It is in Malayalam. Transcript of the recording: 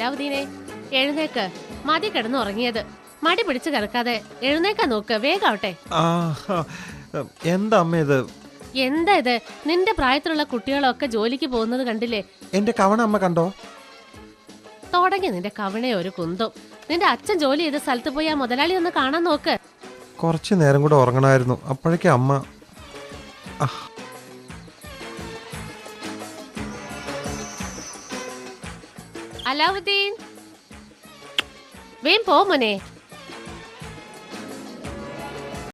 അലാവുദ്ദീനെ, എഴുന്നേക്ക്. മതി കിടന്ന് ഉറങ്ങിയത്. മടി പിടിച്ച് കിടക്കാതെ എഴുന്നേക്കാൻ നോക്ക്, വേഗാവട്ടെ. എന്താ അമ്മ ഇത്? എന്താ ഇത്? നിന്റെ പ്രായത്തിലുള്ള കുട്ടികളൊക്കെ ജോലിക്ക് പോകുന്നത് കണ്ടില്ലേ? എന്റെ കവണ അമ്മ കണ്ടോ? തുടങ്ങി നിന്റെ കവണയെ ഒരു കുന്തം. നിന്റെ അച്ഛൻ ജോലി ചെയ്ത സ്ഥലത്ത് പോയി ആ മുതലാളി ഒന്ന് കാണാൻ നോക്ക്. കുറച്ചു നേരം കൂടെ ഉറങ്ങണമായിരുന്നു. അപ്പോഴേക്കും അമ്മ. അലാവുദ്ദീൻ, വേം പോ മോനെ.